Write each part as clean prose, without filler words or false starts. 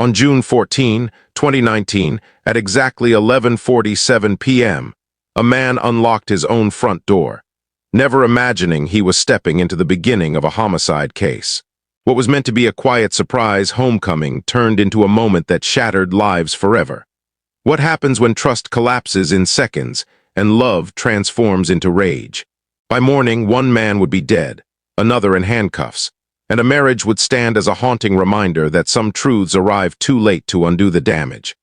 On June 14, 2019, at exactly 11:47 p.m., a man unlocked his own front door, never imagining he was stepping into the beginning of a homicide case. What was meant to be a quiet surprise homecoming turned into a moment that shattered lives forever. What happens when trust collapses in seconds and love transforms into rage? By morning, one man would be dead, another in handcuffs, and a marriage would stand as a haunting reminder that some truths arrive too late to undo the damage.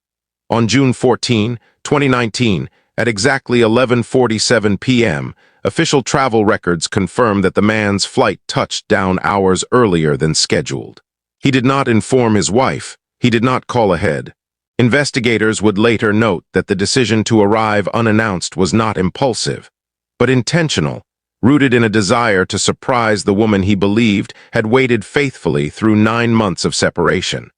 On June 14, 2019, at exactly 11:47 p.m., official travel records confirm that the man's flight touched down hours earlier than scheduled. He did not inform his wife. He did not call ahead. Investigators would later note that the decision to arrive unannounced was not impulsive, but intentional, rooted in a desire to surprise the woman he believed had waited faithfully through 9 months of separation.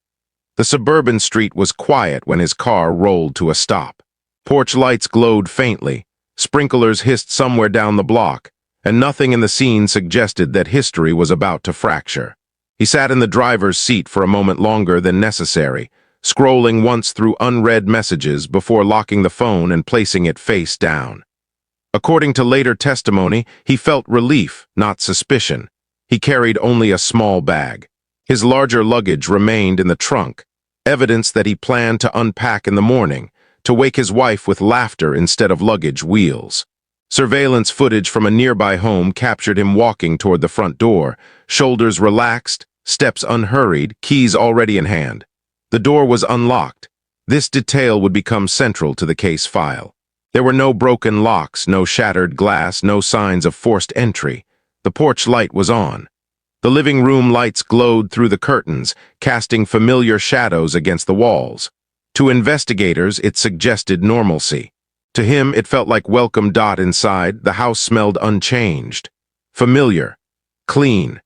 The suburban street was quiet when his car rolled to a stop. Porch lights glowed faintly, sprinklers hissed somewhere down the block, and nothing in the scene suggested that history was about to fracture. He sat in the driver's seat for a moment longer than necessary, scrolling once through unread messages before locking the phone and placing it face down. According to later testimony, he felt relief, not suspicion. He carried only a small bag. His larger luggage remained in the trunk, evidence that he planned to unpack in the morning, to wake his wife with laughter instead of luggage wheels. Surveillance footage from a nearby home captured him walking toward the front door, shoulders relaxed, steps unhurried, keys already in hand. The door was unlocked. This detail would become central to the case file. There were no broken locks, no shattered glass, no signs of forced entry. The porch light was on. The living room lights glowed through the curtains, casting familiar shadows against the walls. To investigators, it suggested normalcy. To him, it felt like welcome. Inside, the house smelled unchanged. Familiar. Clean.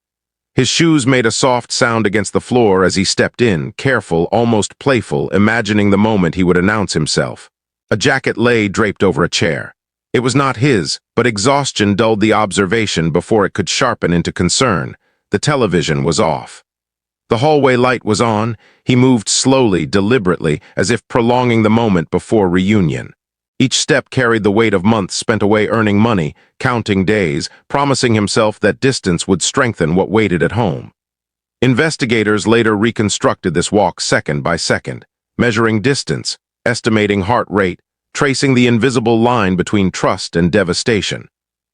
His shoes made a soft sound against the floor as he stepped in, careful, almost playful, imagining the moment he would announce himself. A jacket lay draped over a chair. It was not his, but exhaustion dulled the observation before it could sharpen into concern. The television was off. The hallway light was on. He moved slowly, deliberately, as if prolonging the moment before reunion. Each step carried the weight of months spent away earning money, counting days, promising himself that distance would strengthen what waited at home. Investigators later reconstructed this walk second by second, measuring distance, estimating heart rate, tracing the invisible line between trust and devastation.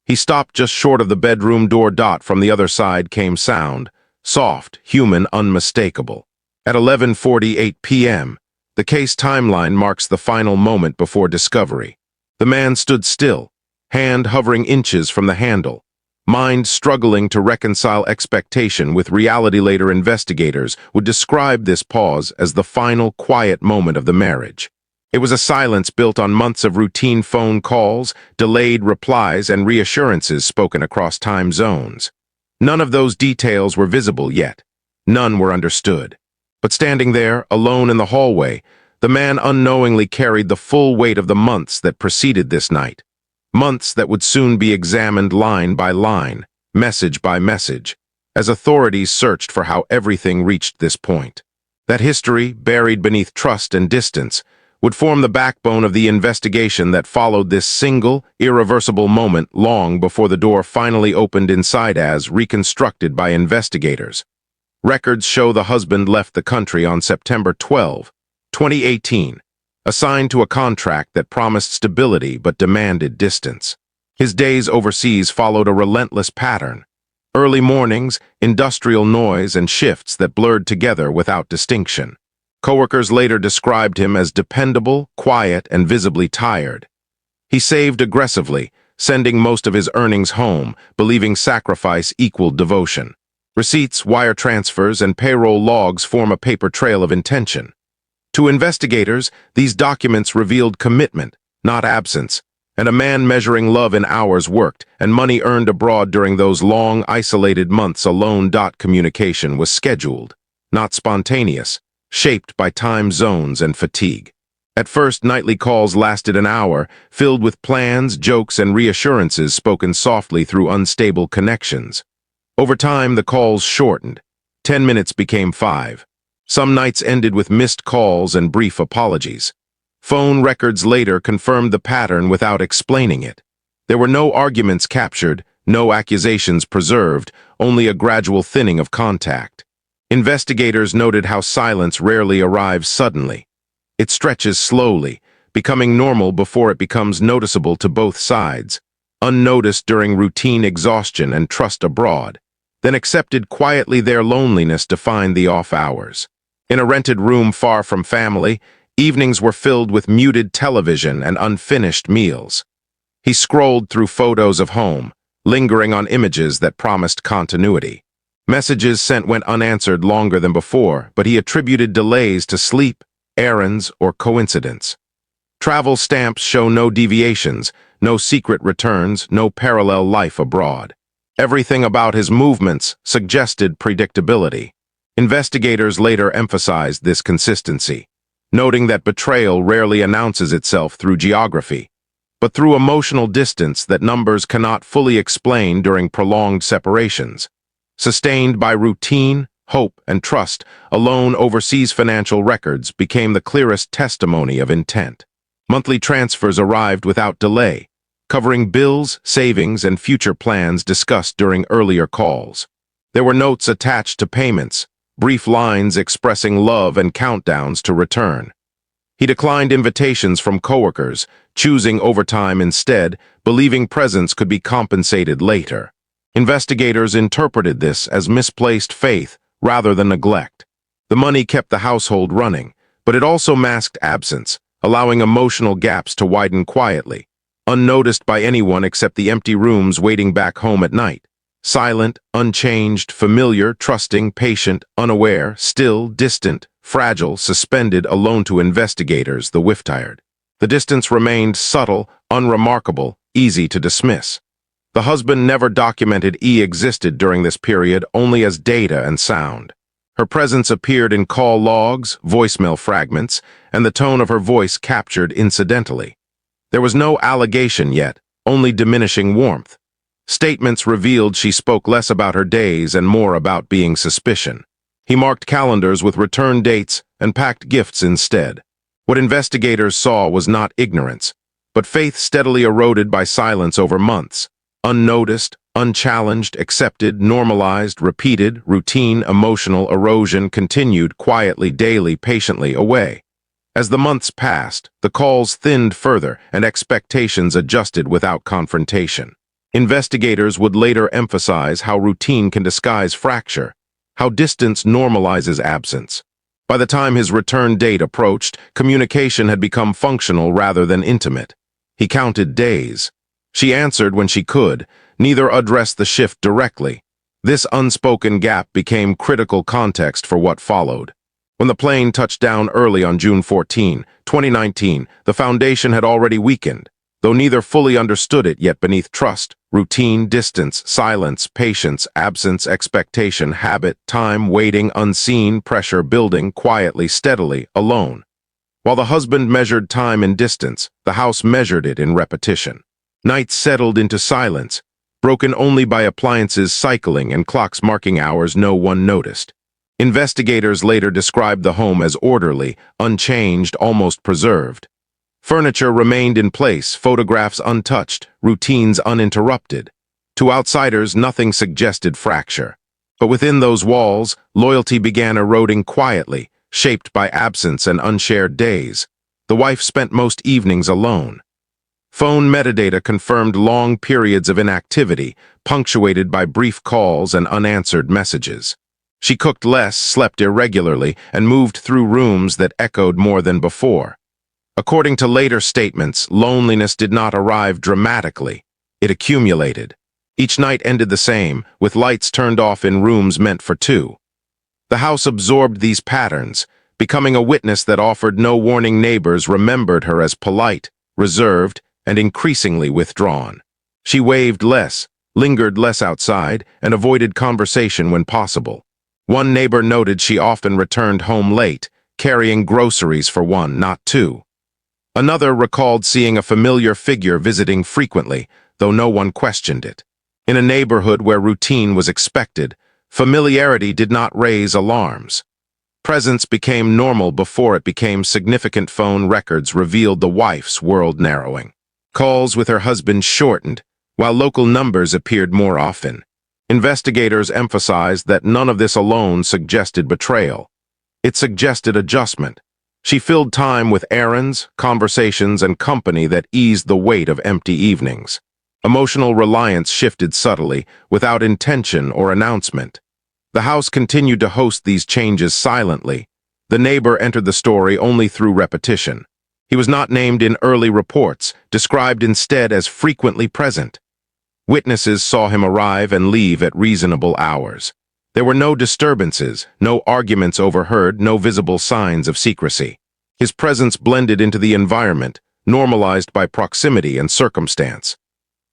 He stopped just short of the bedroom door. From the other side came sound, soft, human, unmistakable. At 11:48 p.m., the case timeline marks the final moment before discovery. The man stood still, hand hovering inches from the handle, mind struggling to reconcile expectation with reality. Later investigators would describe this pause as the final quiet moment of the marriage. It was a silence built on months of routine phone calls, delayed replies, and reassurances spoken across time zones. None of those details were visible yet. None were understood. But standing there, alone in the hallway, the man unknowingly carried the full weight of the months that preceded this night. Months that would soon be examined line by line, message by message, as authorities searched for how everything reached this point. That history, buried beneath trust and distance, would form the backbone of the investigation that followed this single, irreversible moment long before the door finally opened inside as reconstructed by investigators. Records show the husband left the country on September 12, 2018, assigned to a contract that promised stability but demanded distance. His days overseas followed a relentless pattern. Early mornings, industrial noise, and shifts that blurred together without distinction. Coworkers later described him as dependable, quiet, and visibly tired. He saved aggressively, sending most of his earnings home, believing sacrifice equaled devotion. Receipts, wire transfers, and payroll logs form a paper trail of intention. To investigators, these documents revealed commitment, not absence, and a man measuring love in hours worked and money earned abroad during those long, isolated months alone. Communication was scheduled, not spontaneous, shaped by time zones and fatigue. At first, nightly calls lasted an hour, filled with plans, jokes, and reassurances spoken softly through unstable connections. Over time, the calls shortened. 10 minutes became 5. Some nights ended with missed calls and brief apologies. Phone records later confirmed the pattern without explaining it. There were no arguments captured, no accusations preserved, only a gradual thinning of contact. Investigators noted how silence rarely arrives suddenly. It stretches slowly, becoming normal before it becomes noticeable to both sides, unnoticed during routine exhaustion and trust abroad, then accepted quietly. Their loneliness defined the off hours. In a rented room far from family, evenings were filled with muted television and unfinished meals. He scrolled through photos of home, lingering on images that promised continuity. Messages sent went unanswered longer than before, but he attributed delays to sleep, errands, or coincidence. Travel stamps show no deviations, no secret returns, no parallel life abroad. Everything about his movements suggested predictability. Investigators later emphasized this consistency, noting that betrayal rarely announces itself through geography, but through emotional distance that numbers cannot fully explain during prolonged separations. Sustained by routine, hope, and trust, alone overseas financial records became the clearest testimony of intent. Monthly transfers arrived without delay, covering bills, savings, and future plans discussed during earlier calls. There were notes attached to payments, brief lines expressing love and countdowns to return. He declined invitations from coworkers, choosing overtime instead, believing presence could be compensated later. Investigators interpreted this as misplaced faith rather than neglect. The money kept the household running, but it also masked absence, allowing emotional gaps to widen quietly, unnoticed by anyone except the empty rooms waiting back home at night. Silent, unchanged, familiar, trusting, patient, unaware, still, distant, fragile, suspended alone to investigators, the whiff-tired. The distance remained subtle, unremarkable, easy to dismiss. The husband never documented existed during this period only as data and sound. Her presence appeared in call logs, voicemail fragments, and the tone of her voice captured incidentally. There was no allegation yet, only diminishing warmth. Statements revealed she spoke less about her days and more about being suspicion. He marked calendars with return dates and packed gifts instead. What investigators saw was not ignorance, but faith steadily eroded by silence over months. Unnoticed, unchallenged, accepted, normalized, repeated, routine, emotional erosion continued quietly, daily, patiently away. As the months passed, the calls thinned further and expectations adjusted without confrontation. Investigators would later emphasize how routine can disguise fracture, how distance normalizes absence. By the time his return date approached, communication had become functional rather than intimate. He counted days. She answered when she could, neither addressed the shift directly. This unspoken gap became critical context for what followed. When the plane touched down early on June 14, 2019, the foundation had already weakened, though neither fully understood it yet. Beneath trust, routine, distance, silence, patience, absence, expectation, habit, time, waiting, unseen, pressure building quietly, steadily, alone. While the husband measured time in distance, the house measured it in repetition. Nights settled into silence, broken only by appliances cycling and clocks marking hours no one noticed. Investigators later described the home as orderly, unchanged, almost preserved. Furniture remained in place, photographs untouched, routines uninterrupted. To outsiders, nothing suggested fracture. But within those walls, loyalty began eroding quietly, shaped by absence and unshared days. The wife spent most evenings alone. Phone metadata confirmed long periods of inactivity, punctuated by brief calls and unanswered messages. She cooked less, slept irregularly, and moved through rooms that echoed more than before. According to later statements, loneliness did not arrive dramatically. It accumulated. Each night ended the same, with lights turned off in rooms meant for two. The house absorbed these patterns, becoming a witness that offered no warning. Neighbors remembered her as polite, reserved, and increasingly withdrawn. She waved less, lingered less outside, and avoided conversation when possible. One neighbor noted she often returned home late, carrying groceries for one, not two. Another recalled seeing a familiar figure visiting frequently, though no one questioned it. In a neighborhood where routine was expected, familiarity did not raise alarms. Presence became normal before it became significant. Phone records revealed the wife's world narrowing. Calls with her husband shortened, while local numbers appeared more often. Investigators emphasized that none of this alone suggested betrayal. It suggested adjustment. She filled time with errands, conversations, and company that eased the weight of empty evenings. Emotional reliance shifted subtly, without intention or announcement. The house continued to host these changes silently. The neighbor entered the story only through repetition. He was not named in early reports, described instead as frequently present. Witnesses saw him arrive and leave at reasonable hours. There were no disturbances, no arguments overheard, no visible signs of secrecy. His presence blended into the environment, normalized by proximity and circumstance.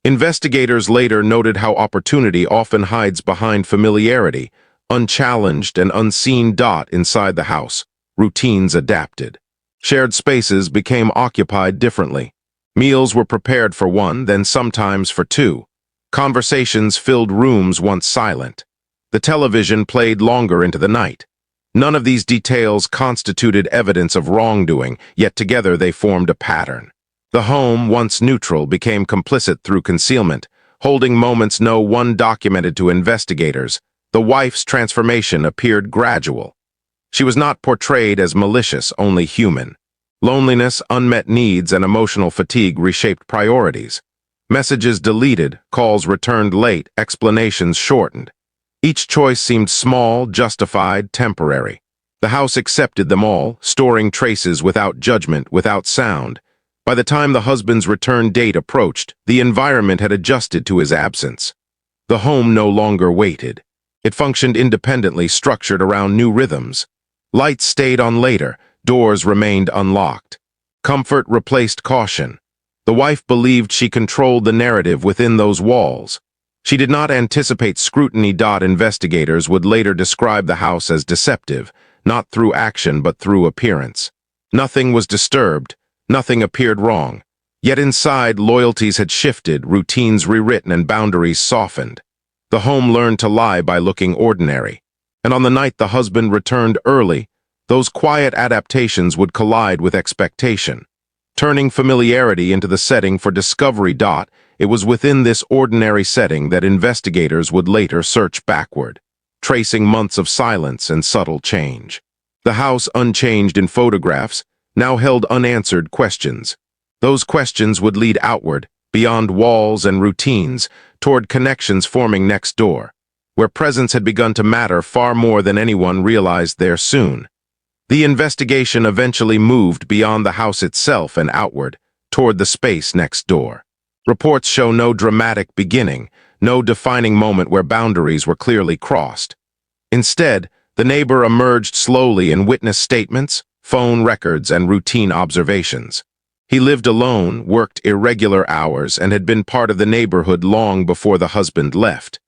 Investigators later noted how opportunity often hides behind familiarity, unchallenged and unseen. Inside the house, routines adapted. Shared spaces became occupied differently. Meals were prepared for one, then sometimes for two. Conversations filled rooms once silent. The television played longer into the night. None of these details constituted evidence of wrongdoing, yet together they formed a pattern. The home, once neutral, became complicit through concealment, holding moments no one documented to investigators. The wife's transformation appeared gradual. She was not portrayed as malicious, only human. Loneliness, unmet needs, and emotional fatigue reshaped priorities. Messages deleted, calls returned late, explanations shortened. Each choice seemed small, justified, temporary. The house accepted them all, storing traces without judgment, without sound. By the time the husband's return date approached, the environment had adjusted to his absence. The home no longer waited. It functioned independently, structured around new rhythms. Lights stayed on later, doors remained unlocked. Comfort replaced caution. The wife believed she controlled the narrative within those walls. She did not anticipate scrutiny. Investigators would later describe the house as deceptive, not through action but through appearance. Nothing was disturbed, nothing appeared wrong. Yet inside, loyalties had shifted, routines rewritten, and boundaries softened. The home learned to lie by looking ordinary. And on the night the husband returned early, those quiet adaptations would collide with expectation. Turning familiarity into the setting for discovery. It was within this ordinary setting that investigators would later search backward, tracing months of silence and subtle change. The house, unchanged in photographs, now held unanswered questions. Those questions would lead outward, beyond walls and routines, toward connections forming next door, where presence had begun to matter far more than anyone realized there soon. The investigation eventually moved beyond the house itself and outward, toward the space next door. Reports show no dramatic beginning, no defining moment where boundaries were clearly crossed. Instead, the neighbor emerged slowly in witness statements, phone records, and routine observations. He lived alone, worked irregular hours, and had been part of the neighborhood long before the husband left.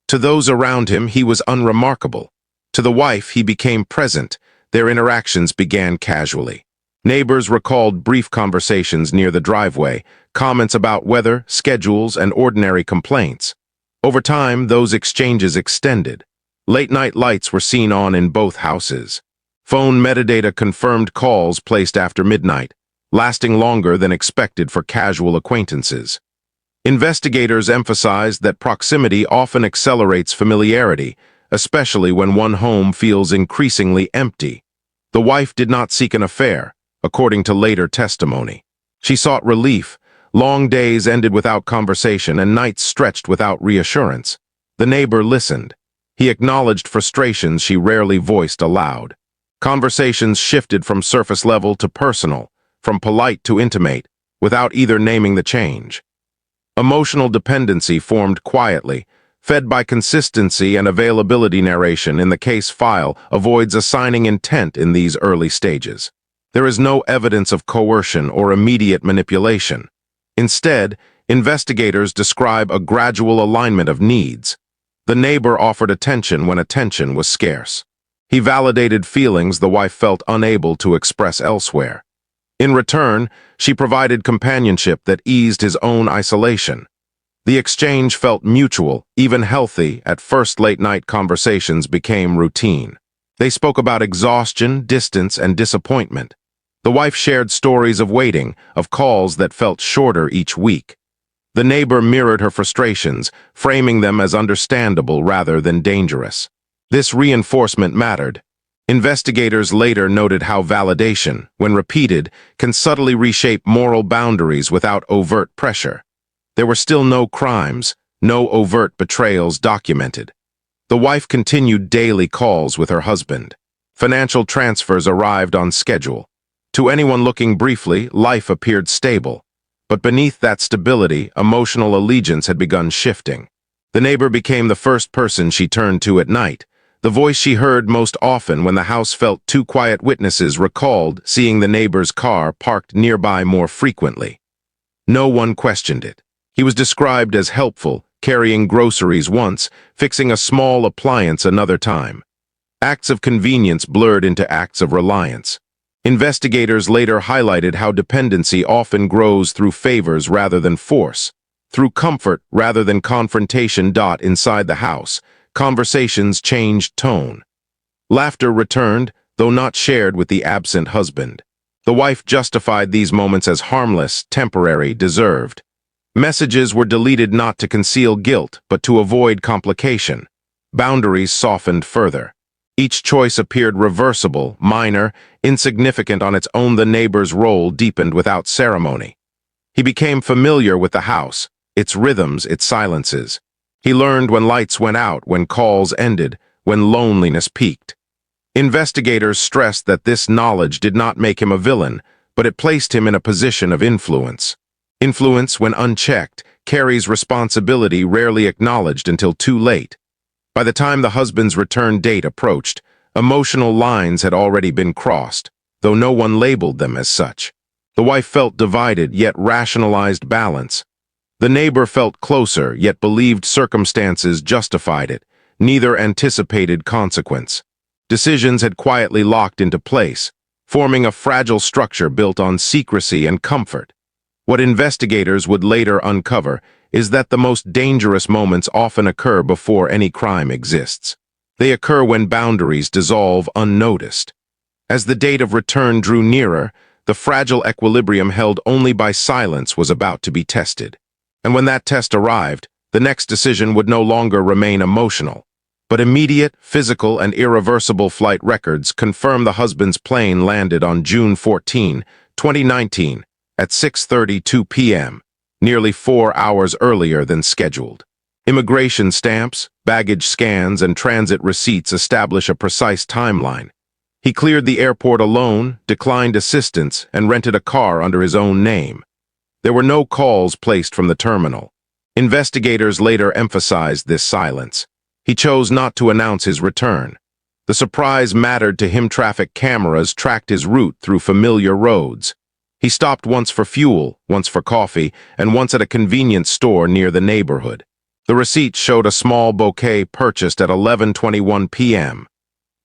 To those around him, he was unremarkable. To the wife, he became present. Their interactions began casually. Neighbors recalled brief conversations near the driveway, comments about weather, schedules, and ordinary complaints. Over time, those exchanges extended. Late-night lights were seen on in both houses. Phone metadata confirmed calls placed after midnight, lasting longer than expected for casual acquaintances. Investigators emphasized that proximity often accelerates familiarity, especially when one home feels increasingly empty. The wife did not seek an affair, according to later testimony. She sought relief. Long days ended without conversation and nights stretched without reassurance. The neighbor listened. He acknowledged frustrations she rarely voiced aloud. Conversations shifted from surface level to personal, from polite to intimate, without either naming the change. Emotional dependency formed quietly, fed by consistency and availability. Narration in the case file avoids assigning intent in these early stages. There is no evidence of coercion or immediate manipulation. Instead, investigators describe a gradual alignment of needs. The neighbor offered attention when attention was scarce. He validated feelings the wife felt unable to express elsewhere. In return, she provided companionship that eased his own isolation. The exchange felt mutual, even healthy. At first, late-night conversations became routine. They spoke about exhaustion, distance, and disappointment. The wife shared stories of waiting, of calls that felt shorter each week. The neighbor mirrored her frustrations, framing them as understandable rather than dangerous. This reinforcement mattered. Investigators later noted how validation, when repeated, can subtly reshape moral boundaries without overt pressure. There were still no crimes, no overt betrayals documented. The wife continued daily calls with her husband. Financial transfers arrived on schedule. To anyone looking briefly, life appeared stable. But beneath that stability, emotional allegiance had begun shifting. The neighbor became the first person she turned to at night. The voice she heard most often when the house felt too quiet. Witnesses recalled seeing the neighbor's car parked nearby more frequently. No one questioned it. He was described as helpful, carrying groceries once, fixing a small appliance another time. Acts of convenience blurred into acts of reliance. Investigators later highlighted how dependency often grows through favors rather than force, through comfort rather than confrontation. Inside the house, conversations changed tone. Laughter returned, though not shared with the absent husband. The wife justified these moments as harmless, temporary, deserved. Messages were deleted not to conceal guilt, but to avoid complication. Boundaries softened further. Each choice appeared reversible, minor, insignificant on its own. The neighbor's role deepened without ceremony. He became familiar with the house, its rhythms, its silences. He learned when lights went out, when calls ended, when loneliness peaked. Investigators stressed that this knowledge did not make him a villain, but it placed him in a position of influence. Influence, when unchecked, carries responsibility rarely acknowledged until too late. By the time the husband's return date approached, emotional lines had already been crossed, though no one labeled them as such. The wife felt divided, yet rationalized balance. The neighbor felt closer, yet believed circumstances justified it. Neither anticipated consequence. Decisions had quietly locked into place, forming a fragile structure built on secrecy and comfort. What investigators would later uncover is that the most dangerous moments often occur before any crime exists. They occur when boundaries dissolve unnoticed. As the date of return drew nearer, the fragile equilibrium held only by silence was about to be tested. And when that test arrived, the next decision would no longer remain emotional. But immediate, physical, and irreversible flight records confirm the husband's plane landed on June 14, 2019, at 6:32 p.m., nearly 4 hours earlier than scheduled. Immigration stamps, baggage scans, and transit receipts establish a precise timeline. He cleared the airport alone, declined assistance, and rented a car under his own name. There were no calls placed from the terminal. Investigators later emphasized this silence. He chose not to announce his return. The surprise mattered to him. Traffic cameras tracked his route through familiar roads. He stopped once for fuel, once for coffee, and once at a convenience store near the neighborhood. The receipt showed a small bouquet purchased at 11:21 p.m.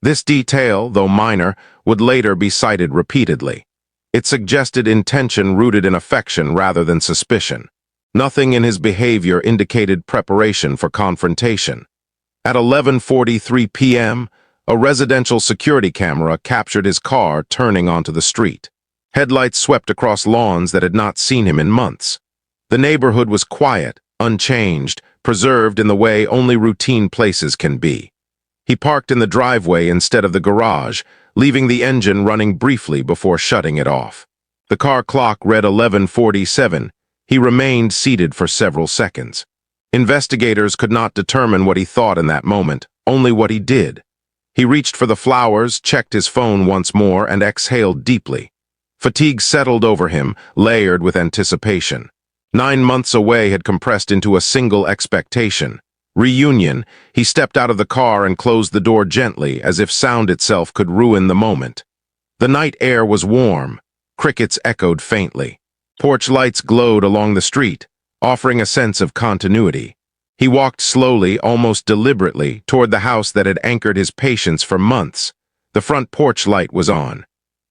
This detail, though minor, would later be cited repeatedly. It suggested intention rooted in affection rather than suspicion. Nothing in his behavior indicated preparation for confrontation. At 11:43 p.m., a residential security camera captured his car turning onto the street. Headlights swept across lawns that had not seen him in months. The neighborhood was quiet, unchanged, preserved in the way only routine places can be. He parked in the driveway instead of the garage, leaving the engine running briefly before shutting it off. The car clock read 11:47. He remained seated for several seconds. Investigators could not determine what he thought in that moment, only what he did. He reached for the flowers, checked his phone once more, and exhaled deeply. Fatigue settled over him, layered with anticipation. 9 months away had compressed into a single expectation. Reunion. He stepped out of the car and closed the door gently, as if sound itself could ruin the moment. The night air was warm. Crickets echoed faintly. Porch lights glowed along the street, offering a sense of continuity. He walked slowly, almost deliberately, toward the house that had anchored his patience for months. The front porch light was on.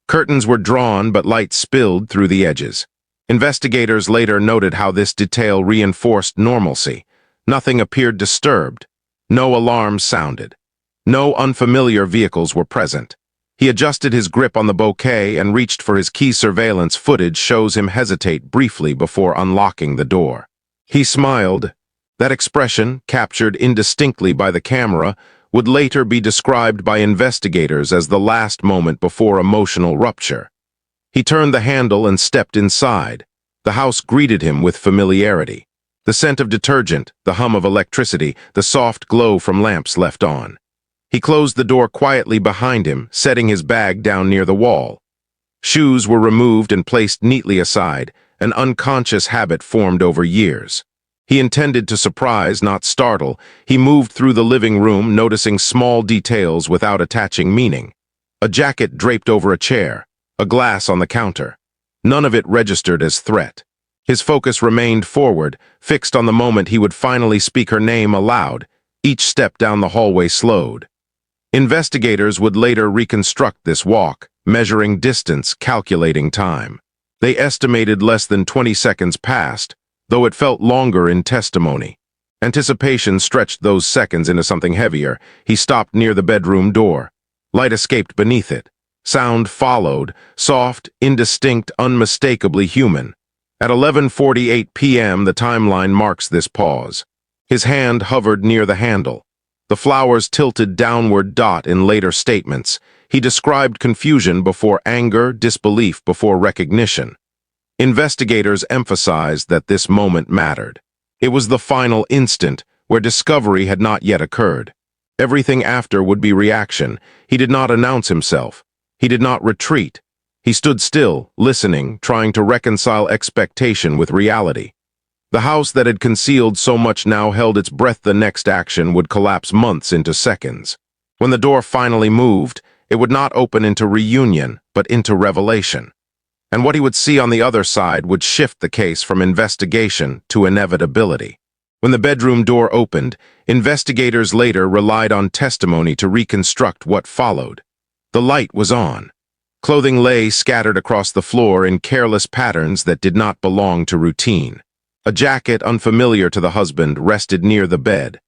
Curtains were drawn, but light spilled through the edges. Investigators later noted how this detail reinforced normalcy. Nothing appeared disturbed. No alarm sounded. No unfamiliar vehicles were present. He adjusted his grip on the bouquet and reached for his key. Surveillance footage shows him hesitate briefly before unlocking the door. He smiled. That expression, captured indistinctly by the camera, would later be described by investigators as the last moment before emotional rupture. He turned the handle and stepped inside. The house greeted him with familiarity. The scent of detergent, the hum of electricity, the soft glow from lamps left on. He closed the door quietly behind him, setting his bag down near the wall. Shoes were removed and placed neatly aside, an unconscious habit formed over years. He intended to surprise, not startle. He moved through the living room, noticing small details without attaching meaning. A jacket draped over a chair, a glass on the counter. None of it registered as threat. His focus remained forward, fixed on the moment he would finally speak her name aloud. Each step down the hallway slowed. Investigators would later reconstruct this walk, measuring distance, calculating time. They estimated less than 20 seconds passed, though it felt longer in testimony. Anticipation stretched those seconds into something heavier. He stopped near the bedroom door. Light escaped beneath it. Sound followed, soft, indistinct, unmistakably human. At 11:48 p.m., the timeline marks this pause. His hand hovered near the handle. The flowers tilted downward. In later statements, he described confusion before anger, disbelief before recognition. Investigators emphasized that this moment mattered. It was the final instant where discovery had not yet occurred. Everything after would be reaction. He did not announce himself. He did not retreat. He stood still, listening, trying to reconcile expectation with reality. The house that had concealed so much now held its breath. The next action would collapse months into seconds. When the door finally moved, it would not open into reunion, but into revelation. And what he would see on the other side would shift the case from investigation to inevitability. When the bedroom door opened, investigators later relied on testimony to reconstruct what followed. The light was on. Clothing lay scattered across the floor in careless patterns that did not belong to routine. A jacket unfamiliar to the husband rested near the bed.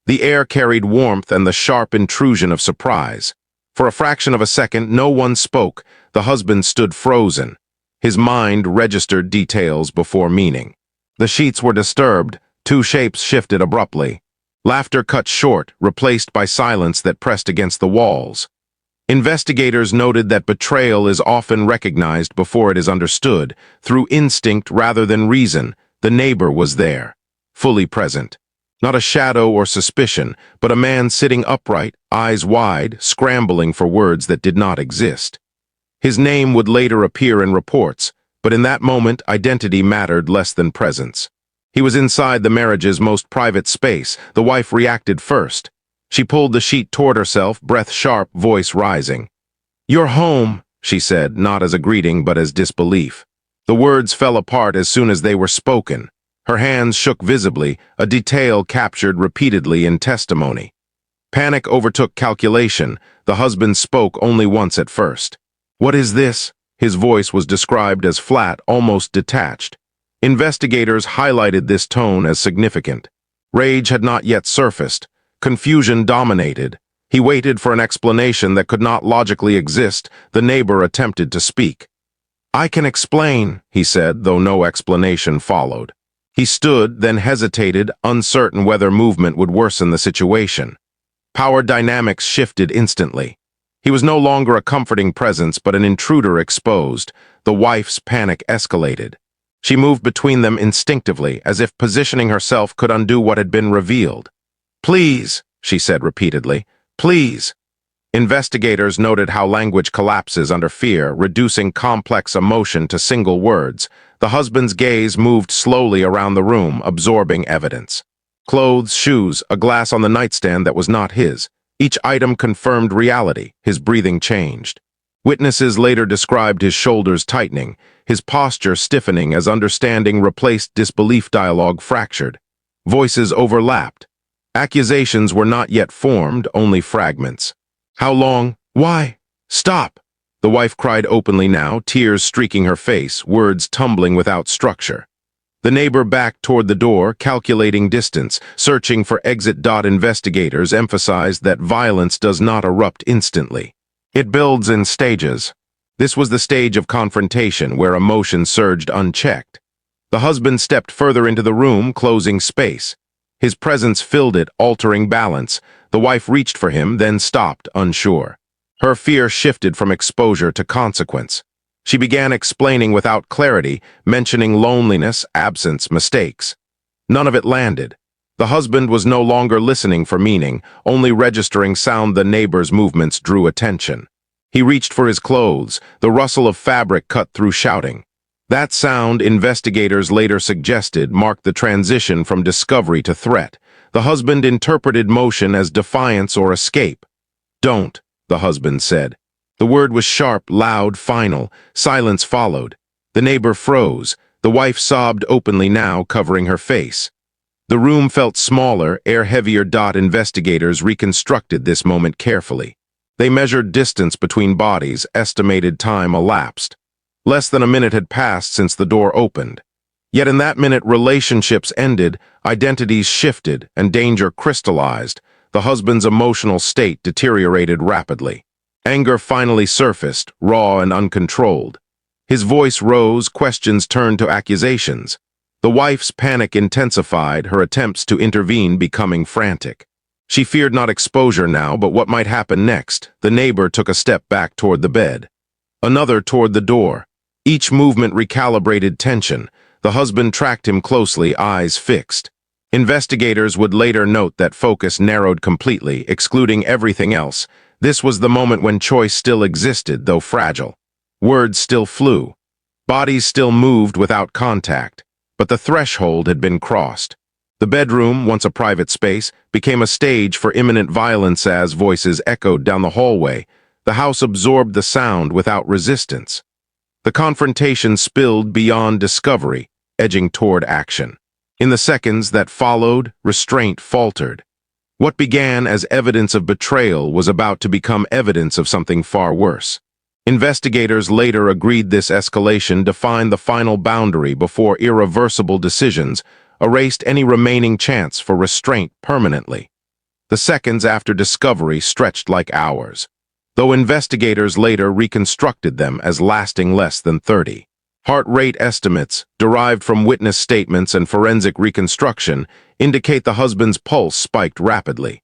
The air carried warmth and the sharp intrusion of surprise. For a fraction of a second, no one spoke. The husband stood frozen. His mind registered details before meaning. The sheets were disturbed. Two shapes shifted abruptly. Laughter cut short, replaced by silence that pressed against the walls. Investigators noted that betrayal is often recognized before it is understood, through instinct rather than reason. The neighbor was there, fully present. Not a shadow or suspicion, but a man sitting upright, eyes wide, scrambling for words that did not exist. His name would later appear in reports, but in that moment, identity mattered less than presence. He was inside the marriage's most private space. The wife reacted first. She pulled the sheet toward herself, breath sharp, voice rising. "You're home," she said, not as a greeting but as disbelief. The words fell apart as soon as they were spoken. Her hands shook visibly, a detail captured repeatedly in testimony. Panic overtook calculation. The husband spoke only once at first. "What is this?" His voice was described as flat, almost detached. Investigators highlighted this tone as significant. Rage had not yet surfaced. Confusion dominated. He waited for an explanation that could not logically exist. The neighbor attempted to speak. "I can explain," he said, though no explanation followed. He stood, then hesitated, uncertain whether movement would worsen the situation. Power dynamics shifted instantly. He was no longer a comforting presence, but an intruder exposed. The wife's panic escalated. She moved between them instinctively, as if positioning herself could undo what had been revealed. "Please," she said repeatedly, "please." Investigators noted how language collapses under fear, reducing complex emotion to single words. The husband's gaze moved slowly around the room, absorbing evidence. Clothes, shoes, a glass on the nightstand that was not his. Each item confirmed reality. His breathing changed. Witnesses later described his shoulders tightening, his posture stiffening as understanding replaced disbelief. Dialogue fractured. Voices overlapped. Accusations were not yet formed, only fragments. "How long? Why? Stop!" The wife cried openly now, tears streaking her face, words tumbling without structure. The neighbor backed toward the door, calculating distance, searching for exit. Investigators emphasized that violence does not erupt instantly. It builds in stages. This was the stage of confrontation where emotion surged unchecked. The husband stepped further into the room, closing space. His presence filled it, altering balance. The wife reached for him, then stopped, unsure. Her fear shifted from exposure to consequence. She began explaining without clarity, mentioning loneliness, absence, mistakes. None of it landed. The husband was no longer listening for meaning, only registering sound. The neighbor's movements drew attention. He reached for his clothes, the rustle of fabric cut through shouting. That sound, investigators later suggested, marked the transition from discovery to threat. The husband interpreted motion as defiance or escape. "Don't," the husband said. The word was sharp, loud, final. Silence followed. The neighbor froze. The wife sobbed openly now, covering her face. The room felt smaller, air heavier. Investigators reconstructed this moment carefully. They measured distance between bodies, estimated time elapsed. Less than a minute had passed since the door opened. Yet in that minute, relationships ended, identities shifted, and danger crystallized. The husband's emotional state deteriorated rapidly. Anger finally surfaced, raw and uncontrolled. His voice rose, questions turned to accusations. The wife's panic intensified, her attempts to intervene becoming frantic. She feared not exposure now, but what might happen next. The neighbor took a step back toward the bed. Another toward the door. Each movement recalibrated tension. The husband tracked him closely, eyes fixed. Investigators would later note that focus narrowed completely, excluding everything else. This was the moment when choice still existed, though fragile. Words still flew. Bodies still moved without contact. But the threshold had been crossed. The bedroom, once a private space, became a stage for imminent violence as voices echoed down the hallway. The house absorbed the sound without resistance. The confrontation spilled beyond discovery, edging toward action. In the seconds that followed, restraint faltered. What began as evidence of betrayal was about to become evidence of something far worse. Investigators later agreed this escalation defined the final boundary before irreversible decisions erased any remaining chance for restraint permanently. The seconds after discovery stretched like hours, though investigators later reconstructed them as lasting less than 30. Heart rate estimates, derived from witness statements and forensic reconstruction, indicate the husband's pulse spiked rapidly.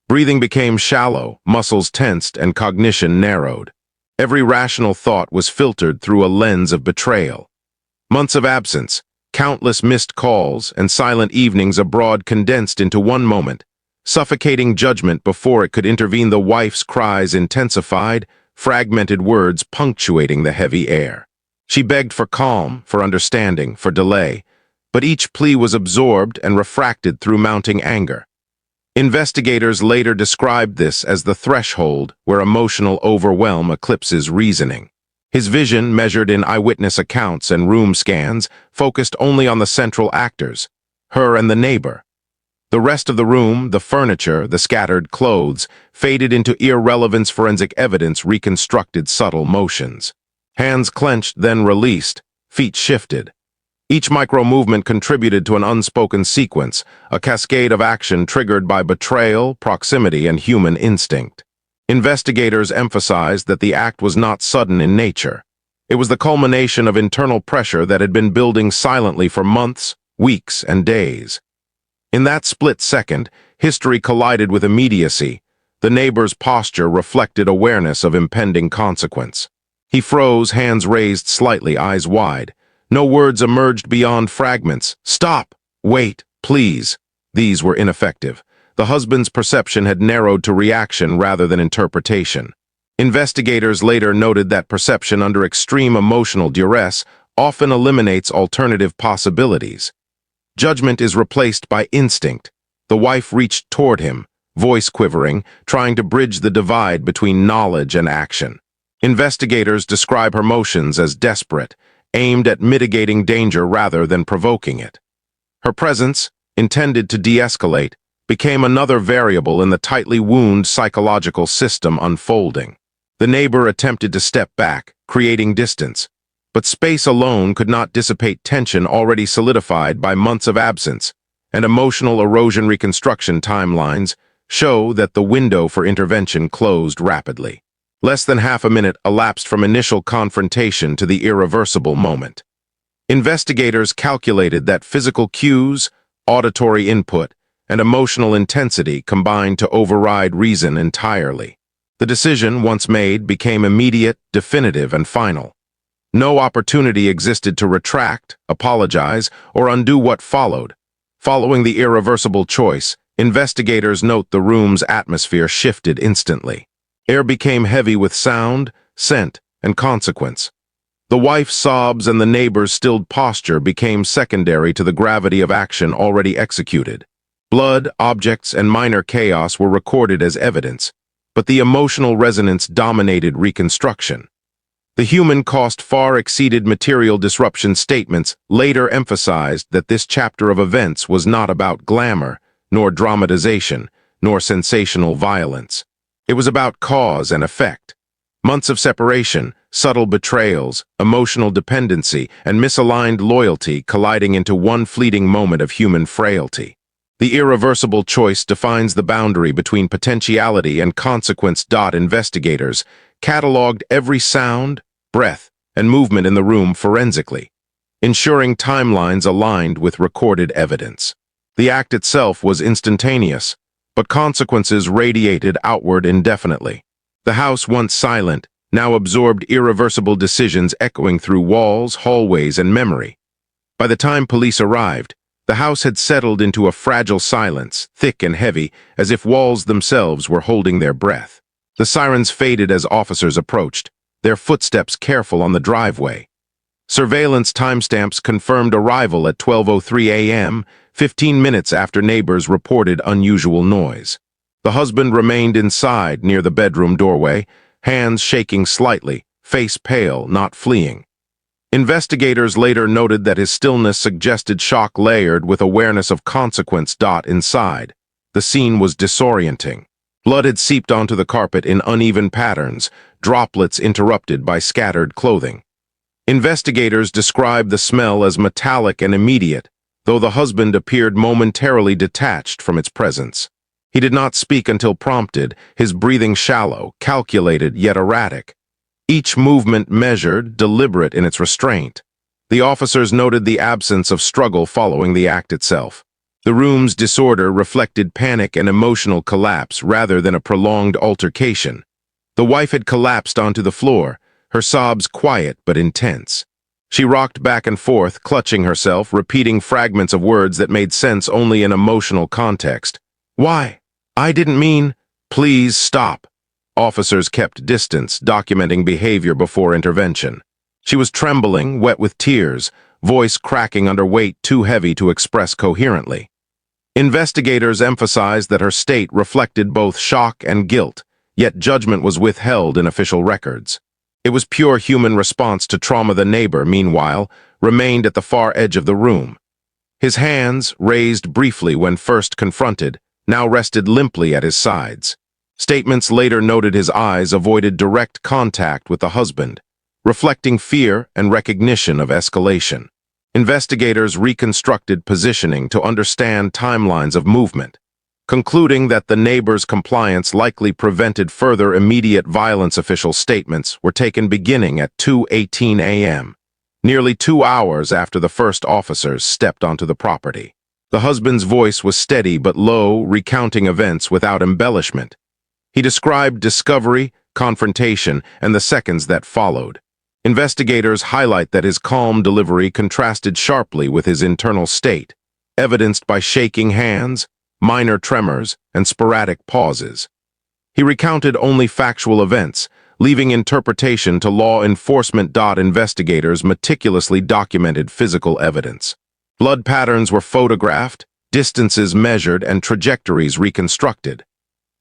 Breathing became shallow, muscles tensed, and cognition narrowed. Every rational thought was filtered through a lens of betrayal. Months of absence, countless missed calls, and silent evenings abroad condensed into one moment, suffocating judgment before it could intervene. The wife's cries intensified, fragmented words punctuating the heavy air. She begged for calm, for understanding, for delay, but each plea was absorbed and refracted through mounting anger. Investigators later described this as the threshold where emotional overwhelm eclipses reasoning. His vision, measured in eyewitness accounts and room scans, focused only on the central actors, her and the neighbor. The rest of the room, the furniture, the scattered clothes, faded into irrelevance. Forensic evidence reconstructed subtle motions. Hands clenched, then released, feet shifted. Each micro-movement contributed to an unspoken sequence, a cascade of action triggered by betrayal, proximity, and human instinct. Investigators emphasized that the act was not sudden in nature. It was the culmination of internal pressure that had been building silently for months, weeks, and days. In that split second, history collided with immediacy. The neighbor's posture reflected awareness of impending consequence. He froze, hands raised slightly, eyes wide. No words emerged beyond fragments. "Stop! Wait! Please!" These were ineffective. The husband's perception had narrowed to reaction rather than interpretation. Investigators later noted that perception under extreme emotional duress often eliminates alternative possibilities. Judgment is replaced by instinct. The wife reached toward him, voice quivering, trying to bridge the divide between knowledge and action. Investigators describe her motions as desperate, aimed at mitigating danger rather than provoking it. Her presence, intended to de-escalate, became another variable in the tightly wound psychological system unfolding. The neighbor attempted to step back, creating distance. But space alone could not dissipate tension already solidified by months of absence, and emotional erosion reconstruction timelines show that the window for intervention closed rapidly. Less than half a minute elapsed from initial confrontation to the irreversible moment. Investigators calculated that physical cues, auditory input, and emotional intensity combined to override reason entirely. The decision, once made, became immediate, definitive, and final. No opportunity existed to retract, apologize, or undo what followed. Following the irreversible choice, investigators note the room's atmosphere shifted instantly. Air became heavy with sound, scent, and consequence. The wife's sobs and the neighbor's stilled posture became secondary to the gravity of action already executed. Blood, objects, and minor chaos were recorded as evidence, but the emotional resonance dominated reconstruction. The human cost far exceeded material disruption. Statements later emphasized that this chapter of events was not about glamour, nor dramatization, nor sensational violence. It was about cause and effect. Months of separation, subtle betrayals, emotional dependency, and misaligned loyalty colliding into one fleeting moment of human frailty. The irreversible choice defines the boundary between potentiality and consequence. Investigators cataloged every sound, breath, and movement in the room forensically, ensuring timelines aligned with recorded evidence. The act itself was instantaneous, but consequences radiated outward indefinitely. The house, once silent, now absorbed irreversible decisions echoing through walls, hallways, and memory. By the time police arrived, the house had settled into a fragile silence, thick and heavy, as if walls themselves were holding their breath. The sirens faded as officers approached, their footsteps careful on the driveway. Surveillance timestamps confirmed arrival at 12:03 a.m., 15 minutes after neighbors reported unusual noise. The husband remained inside near the bedroom doorway, hands shaking slightly, face pale, not fleeing. Investigators later noted that his stillness suggested shock layered with awareness of consequence. Inside, the scene was disorienting. Blood had seeped onto the carpet in uneven patterns, droplets interrupted by scattered clothing. Investigators described the smell as metallic and immediate, though the husband appeared momentarily detached from its presence. He did not speak until prompted, his breathing shallow, calculated yet erratic. Each movement measured, deliberate in its restraint. The officers noted the absence of struggle following the act itself. The room's disorder reflected panic and emotional collapse rather than a prolonged altercation. The wife had collapsed onto the floor, her sobs quiet but intense. She rocked back and forth, clutching herself, repeating fragments of words that made sense only in emotional context. "Why? I didn't mean, please stop." Officers kept distance, documenting behavior before intervention. She was trembling, wet with tears, voice cracking under weight too heavy to express coherently. Investigators emphasized that her state reflected both shock and guilt, yet judgment was withheld in official records. It was pure human response to trauma. The neighbor, meanwhile, remained at the far edge of the room. His hands, raised briefly when first confronted, now rested limply at his sides. Statements later noted his eyes avoided direct contact with the husband, reflecting fear and recognition of escalation. Investigators reconstructed positioning to understand timelines of movement, concluding that the neighbor's compliance likely prevented further immediate violence. Official statements were taken beginning at 2:18 a.m., nearly 2 hours after the first officers stepped onto the property. The husband's voice was steady but low, recounting events without embellishment. He described discovery, confrontation, and the seconds that followed. Investigators highlight that his calm delivery contrasted sharply with his internal state, evidenced by shaking hands, minor tremors, and sporadic pauses. He recounted only factual events, leaving interpretation to law enforcement. Investigators meticulously documented physical evidence. Blood patterns were photographed, distances measured, and trajectories reconstructed.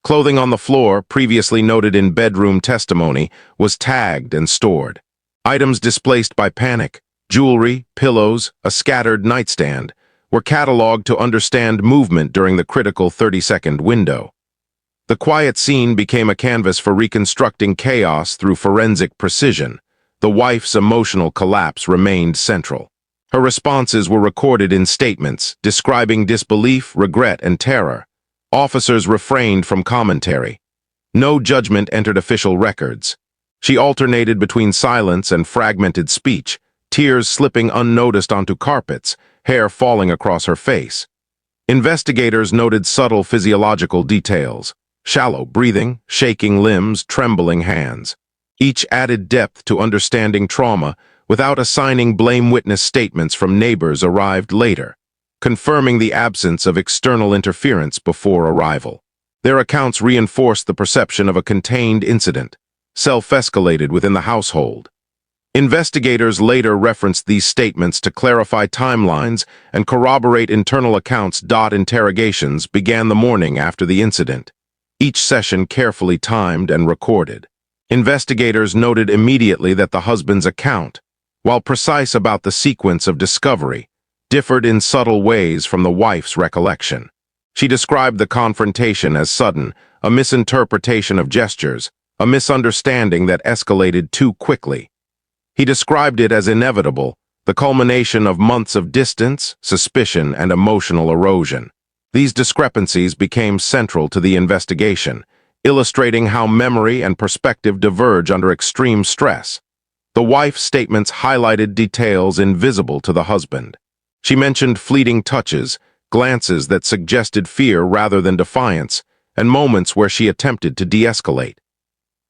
Clothing on the floor, previously noted in bedroom testimony, was tagged and stored. Items displaced by panic, jewelry, pillows, a scattered nightstand, were cataloged to understand movement during the critical 30-second window. The quiet scene became a canvas for reconstructing chaos through forensic precision, the wife's emotional collapse remained central. Her responses were recorded in statements describing disbelief, regret, and terror. Officers refrained from commentary. No judgment entered official records. She alternated between silence and fragmented speech, tears slipping unnoticed onto carpets, hair falling across her face. Investigators noted subtle physiological details: shallow breathing, shaking limbs, trembling hands. Each added depth to understanding trauma without assigning blame. Witness statements from neighbors arrived later, confirming the absence of external interference before arrival. Their accounts reinforced the perception of a contained incident, self-escalated within the household. Investigators later referenced these statements to clarify timelines and corroborate internal accounts. Interrogations began the morning after the incident, each session carefully timed and recorded. Investigators noted immediately that the husband's account, while precise about the sequence of discovery, differed in subtle ways from the wife's recollection. She described the confrontation as sudden, a misinterpretation of gestures, a misunderstanding that escalated too quickly. He described it as inevitable, the culmination of months of distance, suspicion, and emotional erosion. These discrepancies became central to the investigation, illustrating how memory and perspective diverge under extreme stress. The wife's statements highlighted details invisible to the husband. She mentioned fleeting touches, glances that suggested fear rather than defiance, and moments where she attempted to de-escalate.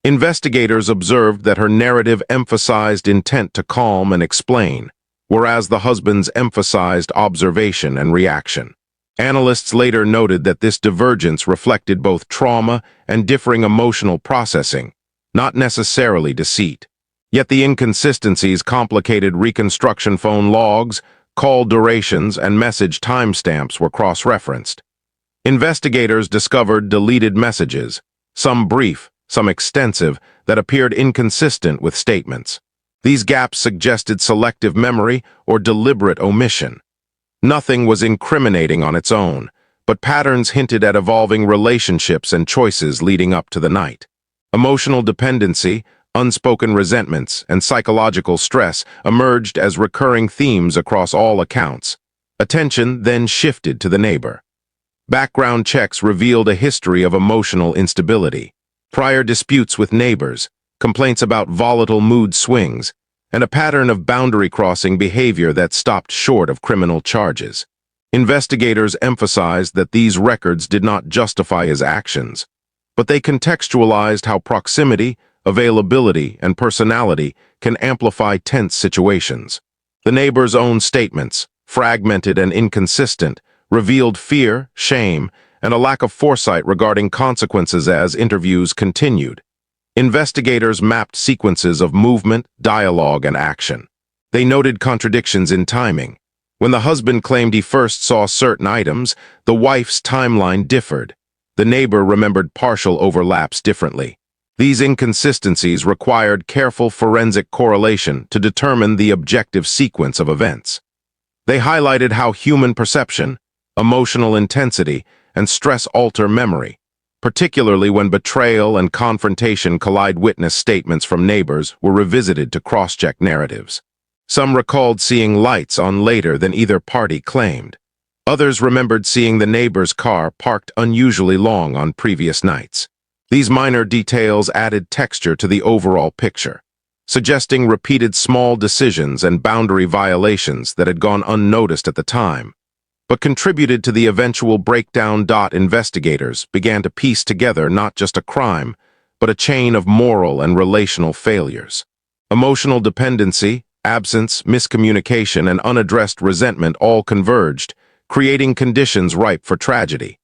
Investigators observed that her narrative emphasized intent to calm and explain, whereas the husband's emphasized observation and reaction. Analysts later noted that this divergence reflected both trauma and differing emotional processing, not necessarily deceit. Yet the inconsistencies complicated reconstruction. Phone logs, call durations, and message timestamps were cross-referenced. Investigators discovered deleted messages, some brief, some extensive, that appeared inconsistent with statements. These gaps suggested selective memory or deliberate omission. Nothing was incriminating on its own, but patterns hinted at evolving relationships and choices leading up to the night. Emotional dependency, unspoken resentments, and psychological stress emerged as recurring themes across all accounts. Attention then shifted to the neighbor. Background checks revealed a history of emotional instability. Prior disputes with neighbors, complaints about volatile mood swings, and a pattern of boundary-crossing behavior that stopped short of criminal charges. Investigators emphasized that these records did not justify his actions, but they contextualized how proximity, availability, and personality can amplify tense situations. The neighbor's own statements, fragmented and inconsistent, revealed fear, shame, and a lack of foresight regarding consequences. As interviews continued, investigators mapped sequences of movement, dialogue, and action. They noted contradictions in timing. When the husband claimed he first saw certain items, the wife's timeline differed. The neighbor remembered partial overlaps differently. These inconsistencies required careful forensic correlation to determine the objective sequence of events. They highlighted how human perception, emotional intensity, and stress alter memory, particularly when betrayal and confrontation collide. Witness statements from neighbors were revisited to cross-check narratives. Some recalled seeing lights on later than either party claimed. Others remembered seeing the neighbor's car parked unusually long on previous nights. These minor details added texture to the overall picture, suggesting repeated small decisions and boundary violations that had gone unnoticed at the time, but contributed to the eventual breakdown. Investigators began to piece together not just a crime, but a chain of moral and relational failures. Emotional dependency, absence, miscommunication, and unaddressed resentment all converged, creating conditions ripe for tragedy.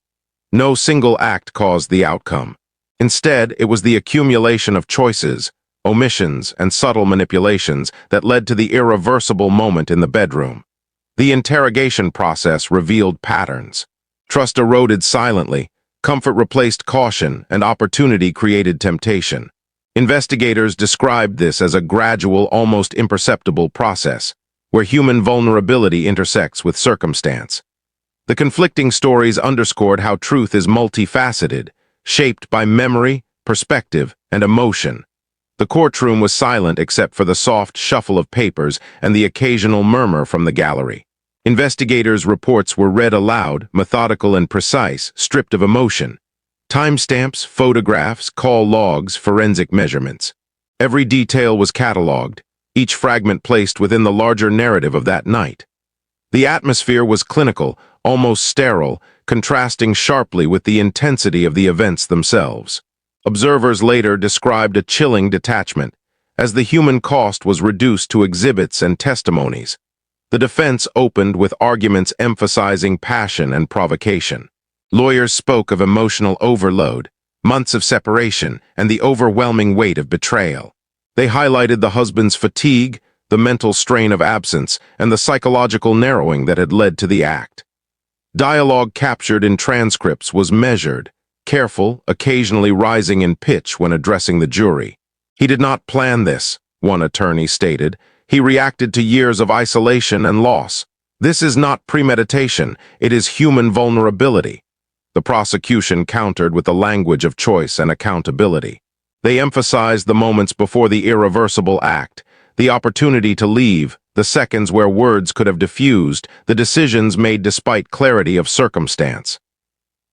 No single act caused the outcome. Instead, it was the accumulation of choices, omissions, and subtle manipulations that led to the irreversible moment in the bedroom. The interrogation process revealed patterns. Trust eroded silently, comfort replaced caution, and opportunity created temptation. Investigators described this as a gradual, almost imperceptible process, where human vulnerability intersects with circumstance. The conflicting stories underscored how truth is multifaceted, shaped by memory, perspective, and emotion. The courtroom was silent except for the soft shuffle of papers and the occasional murmur from the gallery. Investigators' reports were read aloud, methodical and precise, stripped of emotion. Timestamps, photographs, call logs, forensic measurements. Every detail was catalogued, each fragment placed within the larger narrative of that night. The atmosphere was clinical, almost sterile, contrasting sharply with the intensity of the events themselves. Observers later described a chilling detachment, as the human cost was reduced to exhibits and testimonies. The defense opened with arguments emphasizing passion and provocation. Lawyers spoke of emotional overload, months of separation, and the overwhelming weight of betrayal. They highlighted the husband's fatigue, the mental strain of absence, and the psychological narrowing that had led to the act. Dialogue captured in transcripts was measured, careful, occasionally rising in pitch when addressing the jury. "He did not plan this," one attorney stated. "He reacted to years of isolation and loss. This is not premeditation, it is human vulnerability." The prosecution countered with the language of choice and accountability. They emphasized the moments before the irreversible act, the opportunity to leave, the seconds where words could have diffused, the decisions made despite clarity of circumstance.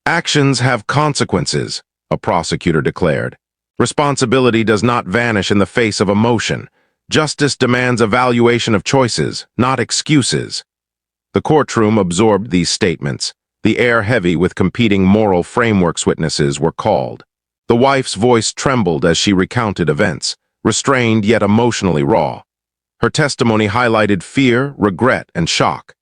"Actions have consequences," a prosecutor declared. "Responsibility does not vanish in the face of emotion. Justice demands evaluation of choices, not excuses." The courtroom absorbed these statements, the air heavy with competing moral frameworks. Witnesses were called. The wife's voice trembled as she recounted events, restrained yet emotionally raw. Her testimony highlighted fear, regret, and shock.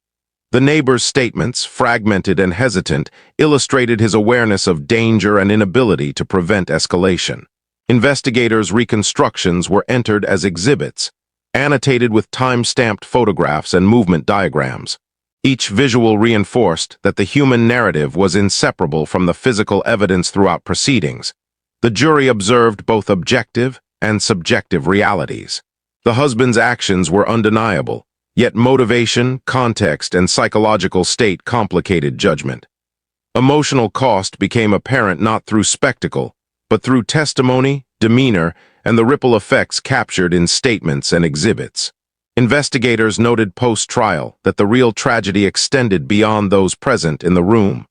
The neighbor's statements, fragmented and hesitant, illustrated his awareness of danger and inability to prevent escalation. Investigators' reconstructions were entered as exhibits, annotated with time-stamped photographs and movement diagrams. Each visual reinforced that the human narrative was inseparable from the physical evidence throughout proceedings. The jury observed both objective and subjective realities. The husband's actions were undeniable, yet motivation, context, and psychological state complicated judgment. Emotional cost became apparent not through spectacle, but through testimony, demeanor, and the ripple effects captured in statements and exhibits. Investigators noted post-trial that the real tragedy extended beyond those present in the room.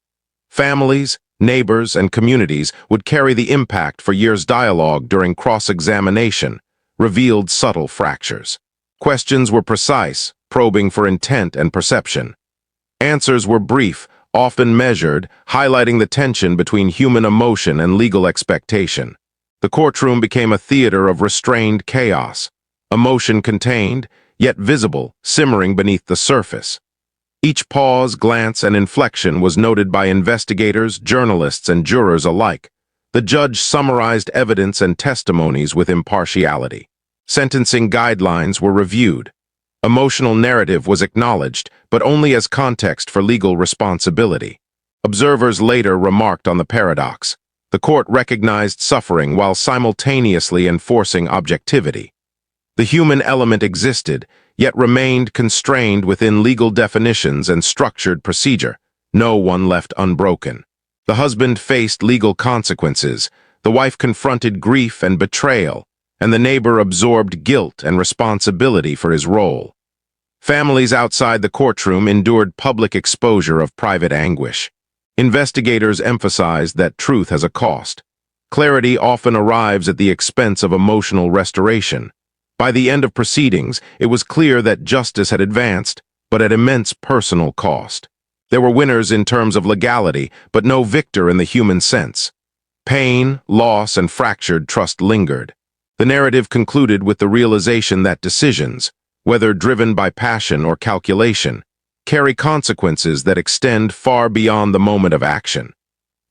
Families, neighbors, and communities would carry the impact for years. Dialogue during cross-examination revealed subtle fractures. Questions were precise, probing for intent and perception. Answers were brief, often measured, highlighting the tension between human emotion and legal expectation. The courtroom became a theater of restrained chaos, emotion contained, yet visible, simmering beneath the surface. Each pause, glance, and inflection was noted by investigators, journalists, and jurors alike. The judge summarized evidence and testimonies with impartiality. Sentencing guidelines were reviewed. Emotional narrative was acknowledged, but only as context for legal responsibility. Observers later remarked on the paradox. The court recognized suffering while simultaneously enforcing objectivity. The human element existed, yet remained constrained within legal definitions and structured procedure, no one left unbroken. The husband faced legal consequences, the wife confronted grief and betrayal, and the neighbor absorbed guilt and responsibility for his role. Families outside the courtroom endured public exposure of private anguish. Investigators emphasized that truth has a cost. Clarity often arrives at the expense of emotional restoration. By the end of proceedings, it was clear that justice had advanced, but at immense personal cost. There were winners in terms of legality, but no victor in the human sense. Pain, loss, and fractured trust lingered. The narrative concluded with the realization that decisions, whether driven by passion or calculation, carry consequences that extend far beyond the moment of action.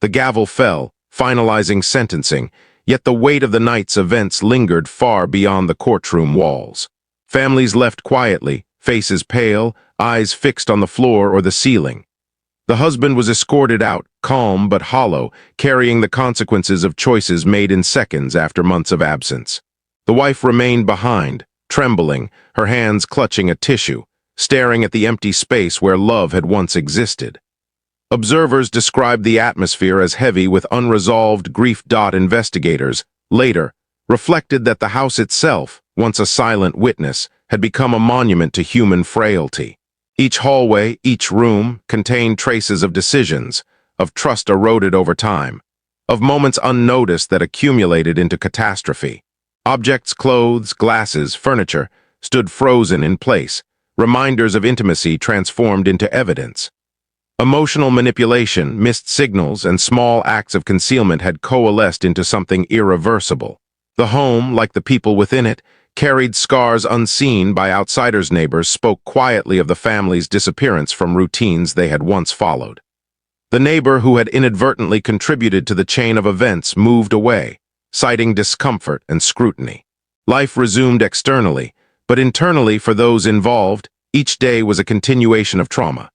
The gavel fell, finalizing sentencing, yet the weight of the night's events lingered far beyond the courtroom walls. Families left quietly, faces pale, eyes fixed on the floor or the ceiling. The husband was escorted out, calm but hollow, carrying the consequences of choices made in seconds after months of absence. The wife remained behind, trembling, her hands clutching a tissue, staring at the empty space where love had once existed. Observers described the atmosphere as heavy with unresolved grief. Investigators later reflected that the house itself, once a silent witness, had become a monument to human frailty. Each hallway, each room, contained traces of decisions, of trust eroded over time, of moments unnoticed that accumulated into catastrophe. Objects, clothes, glasses, furniture, stood frozen in place, reminders of intimacy transformed into evidence. Emotional manipulation, missed signals, and small acts of concealment had coalesced into something irreversible. The home, like the people within it, carried scars unseen by outsiders. Neighbors spoke quietly of the family's disappearance from routines they had once followed. The neighbor who had inadvertently contributed to the chain of events moved away, citing discomfort and scrutiny. Life resumed externally, but internally for those involved, each day was a continuation of trauma.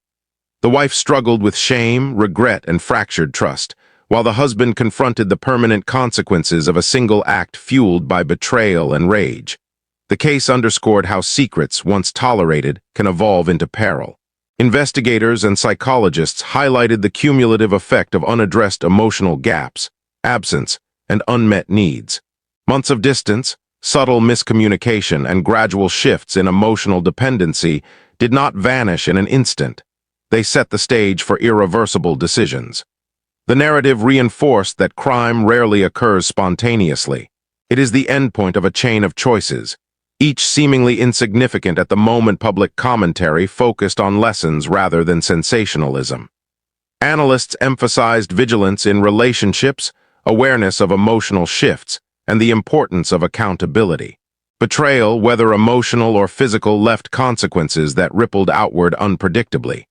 The wife struggled with shame, regret, and fractured trust, while the husband confronted the permanent consequences of a single act fueled by betrayal and rage. The case underscored how secrets, once tolerated, can evolve into peril. Investigators and psychologists highlighted the cumulative effect of unaddressed emotional gaps, absence, and unmet needs. Months of distance, subtle miscommunication, and gradual shifts in emotional dependency did not vanish in an instant. They set the stage for irreversible decisions. The narrative reinforced that crime rarely occurs spontaneously. It is the endpoint of a chain of choices, each seemingly insignificant at the moment. Public commentary focused on lessons rather than sensationalism. Analysts emphasized vigilance in relationships, awareness of emotional shifts, and the importance of accountability. Betrayal, whether emotional or physical, left consequences that rippled outward unpredictably.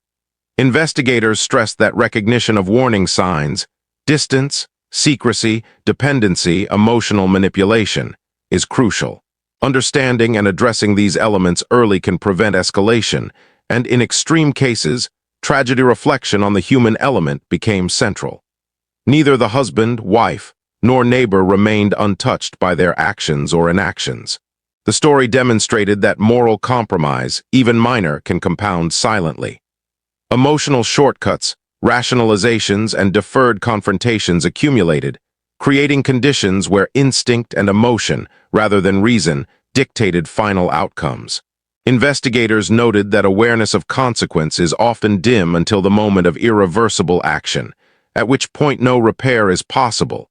Investigators stressed that recognition of warning signs, distance, secrecy, dependency, emotional manipulation, is crucial. Understanding and addressing these elements early can prevent escalation, and in extreme cases, tragedy. Reflection on the human element became central. Neither the husband, wife, nor neighbor remained untouched by their actions or inactions. The story demonstrated that moral compromise, even minor, can compound silently. Emotional shortcuts, rationalizations, and deferred confrontations accumulated, creating conditions where instinct and emotion, rather than reason, dictated final outcomes. Investigators noted that awareness of consequence is often dim until the moment of irreversible action, at which point no repair is possible.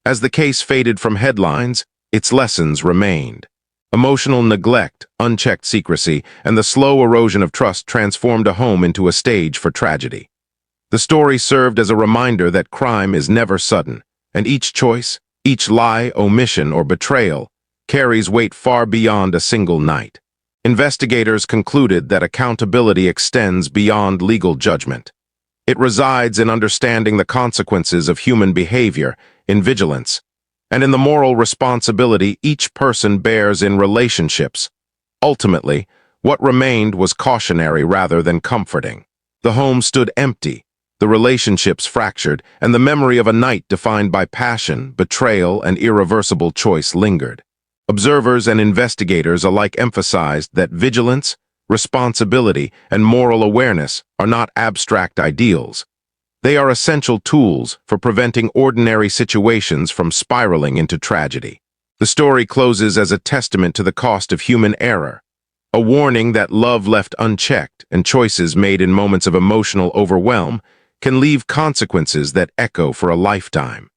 As the case faded from headlines, its lessons remained. Emotional neglect, unchecked secrecy, and the slow erosion of trust transformed a home into a stage for tragedy. The story served as a reminder that crime is never sudden, and each choice, each lie, omission, or betrayal carries weight far beyond a single night. Investigators concluded that accountability extends beyond legal judgment. It resides in understanding the consequences of human behavior, in vigilance, and in the moral responsibility each person bears in relationships. Ultimately, what remained was cautionary rather than comforting. The home stood empty, the relationships fractured, and the memory of a night defined by passion, betrayal, and irreversible choice lingered. Observers and investigators alike emphasized that vigilance, responsibility, and moral awareness are not abstract ideals. They are essential tools for preventing ordinary situations from spiraling into tragedy. The story closes as a testament to the cost of human error, a warning that love left unchecked and choices made in moments of emotional overwhelm can leave consequences that echo for a lifetime.